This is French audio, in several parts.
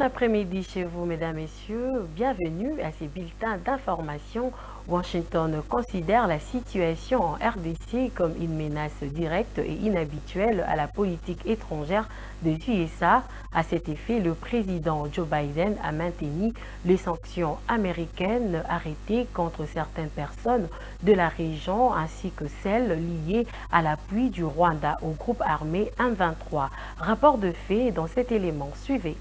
après-midi chez vous, mesdames, messieurs. Bienvenue à ces bulletins d'information. Washington considère la situation en RDC comme une menace directe et inhabituelle à la politique étrangère des USA. À cet effet, le président Joe Biden a maintenu les sanctions américaines arrêtées contre certaines personnes de la région ainsi que celles liées à l'appui du Rwanda au groupe armé M23. Rapport de fait dans cet élément. Suivez.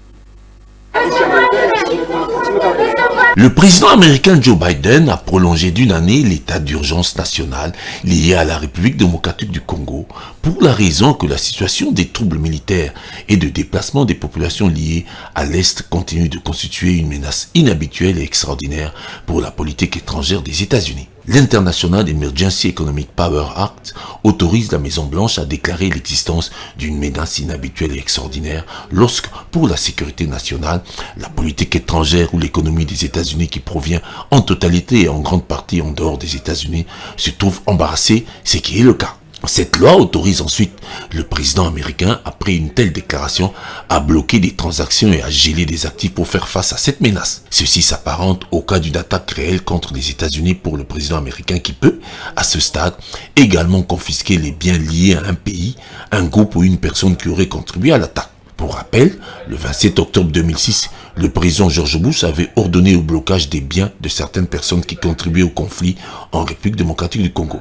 Le président américain Joe Biden a prolongé d'une année l'état d'urgence national lié à la République démocratique du Congo pour la raison que la situation des troubles militaires et de déplacement des populations liées à l'Est continue de constituer une menace inhabituelle et extraordinaire pour la politique étrangère des États-Unis. L'International Emergency Economic Power Act autorise la Maison-Blanche à déclarer l'existence d'une menace inhabituelle et extraordinaire lorsque, pour la sécurité nationale, la politique étrangère ou l'économie des États-Unis qui provient en totalité et en grande partie en dehors des États-Unis se trouve embarrassée, ce qui est le cas. Cette loi autorise ensuite le président américain, après une telle déclaration, à bloquer des transactions et à geler des actifs pour faire face à cette menace. Ceci s'apparente au cas d'une attaque réelle contre les États-Unis pour le président américain qui peut, à ce stade, également confisquer les biens liés à un pays, un groupe ou une personne qui aurait contribué à l'attaque. Pour rappel, le 27 octobre 2006, le président George Bush avait ordonné au blocage des biens de certaines personnes qui contribuaient au conflit en République démocratique du Congo.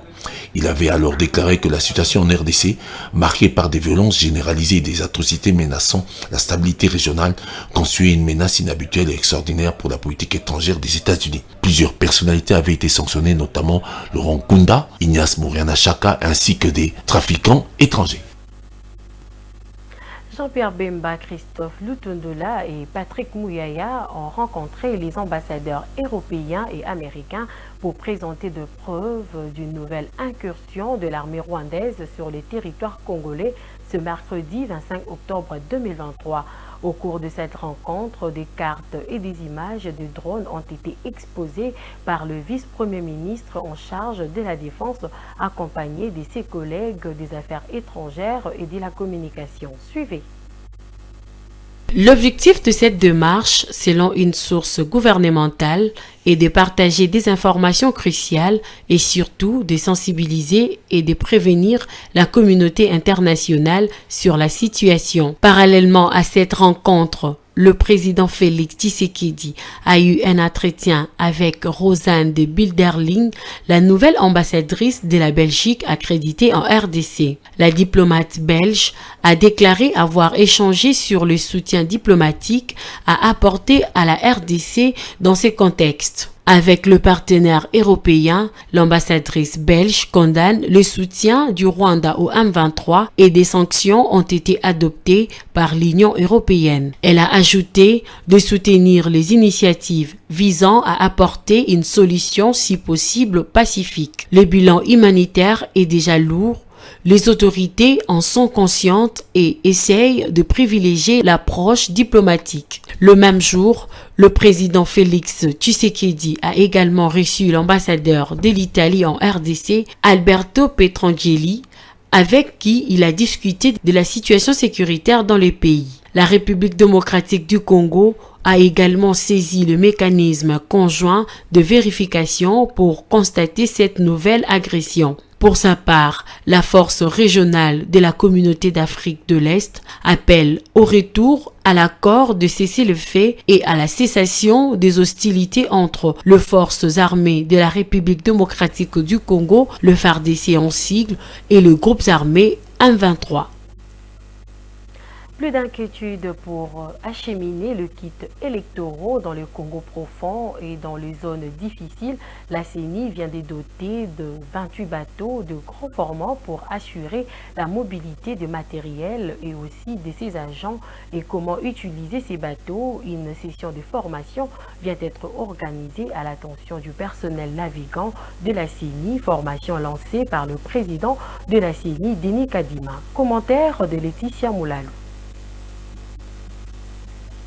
Il avait alors déclaré que la situation en RDC, marquée par des violences généralisées et des atrocités menaçant la stabilité régionale, constituait une menace inhabituelle et extraordinaire pour la politique étrangère des États-Unis. Plusieurs personnalités avaient été sanctionnées, notamment Laurent Nkunda, Ignace Mouriana Chaka, ainsi que des trafiquants étrangers. Jean-Pierre Bemba, Christophe Lutundola et Patrick Mouyaya ont rencontré les ambassadeurs européens et américains pour présenter de preuves d'une nouvelle incursion de l'armée rwandaise sur les territoires congolais ce mercredi 25 octobre 2023. Au cours de cette rencontre, des cartes et des images de drones ont été exposées par le vice-premier ministre en charge de la Défense, accompagné de ses collègues des Affaires étrangères et de la communication. Suivez. L'objectif de cette démarche, selon une source gouvernementale, est de partager des informations cruciales et surtout de sensibiliser et de prévenir la communauté internationale sur la situation. Parallèlement à cette rencontre, le président Félix Tshisekedi a eu un entretien avec Rosanne de Bilderling, la nouvelle ambassadrice de la Belgique accréditée en RDC. La diplomate belge a déclaré avoir échangé sur le soutien diplomatique à apporter à la RDC dans ces contextes. Avec le partenaire européen, l'ambassadrice belge condamne le soutien du Rwanda au M23 et des sanctions ont été adoptées par l'Union européenne. Elle a ajouté de soutenir les initiatives visant à apporter une solution si possible pacifique. Le bilan humanitaire est déjà lourd. Les autorités en sont conscientes et essayent de privilégier l'approche diplomatique. Le même jour, le président Félix Tshisekedi a également reçu l'ambassadeur de l'Italie en RDC, Alberto Petrangeli, avec qui il a discuté de la situation sécuritaire dans le pays. La République démocratique du Congo a également saisi le mécanisme conjoint de vérification pour constater cette nouvelle agression. Pour sa part, la force régionale de la communauté d'Afrique de l'Est appelle au retour à l'accord de cessez-le-feu et à la cessation des hostilités entre les forces armées de la République démocratique du Congo, le FARDC en sigle, et le groupe armé M23. Plus d'inquiétude pour acheminer le kit électoraux dans le Congo profond et dans les zones difficiles. La CENI vient de doter de 28 bateaux de gros format pour assurer la mobilité de matériel et aussi de ses agents. Et comment utiliser ces bateaux? Une session de formation vient d'être organisée à l'attention du personnel navigant de la CENI, formation lancée par le président de la CENI, Denis Kadima. Commentaire de Laetitia Moulalou.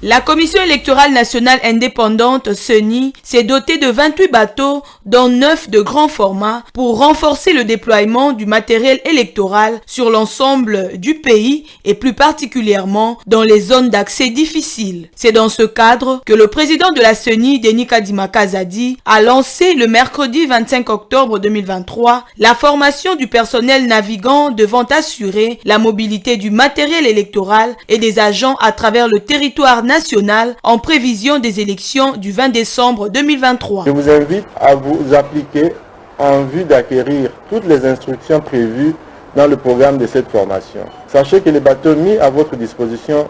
La Commission électorale nationale indépendante, CENI, s'est dotée de 28 bateaux, dont 9 de grand format, pour renforcer le déploiement du matériel électoral sur l'ensemble du pays et plus particulièrement dans les zones d'accès difficiles. C'est dans ce cadre que le président de la CENI, Denis Kadima Kazadi, a lancé le mercredi 25 octobre 2023 la formation du personnel navigant devant assurer la mobilité du matériel électoral et des agents à travers le territoire national en prévision des élections du 20 décembre 2023. Je vous invite à vous appliquer en vue d'acquérir toutes les instructions prévues dans le programme de cette formation. Sachez que les bateaux mis à votre disposition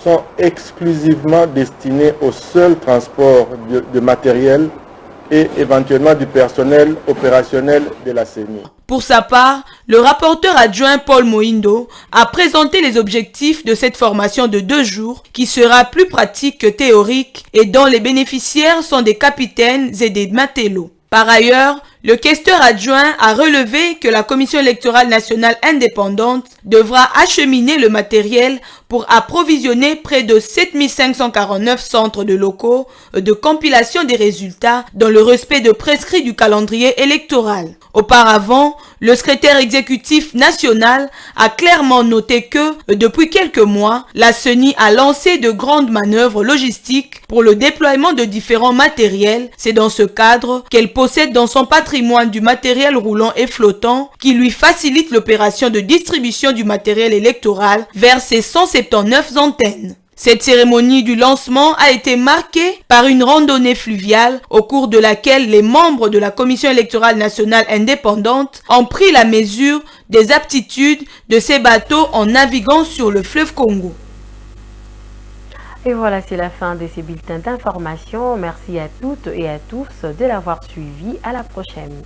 sont exclusivement destinés au seul transport de matériel et éventuellement du personnel opérationnel de la CENI. Pour sa part, le rapporteur adjoint Paul Moindo a présenté les objectifs de cette formation de 2 jours qui sera plus pratique que théorique et dont les bénéficiaires sont des capitaines et des matelots. Par ailleurs, le questeur adjoint a relevé que la Commission électorale nationale indépendante devra acheminer le matériel pour approvisionner près de 7549 centres de locaux de compilation des résultats dans le respect de prescrits du calendrier électoral. Auparavant, le secrétaire exécutif national a clairement noté que, depuis quelques mois, la CENI a lancé de grandes manœuvres logistiques pour le déploiement de différents matériels. C'est dans ce cadre qu'elle possède dans son patrimoine du matériel roulant et flottant qui lui facilite l'opération de distribution du matériel électoral vers ses 179 antennes. Cette cérémonie du lancement a été marquée par une randonnée fluviale au cours de laquelle les membres de la Commission électorale nationale indépendante ont pris la mesure des aptitudes de ces bateaux en naviguant sur le fleuve Congo. Et voilà, c'est la fin de ces bulletins d'information. Merci à toutes et à tous de l'avoir suivi. À la prochaine.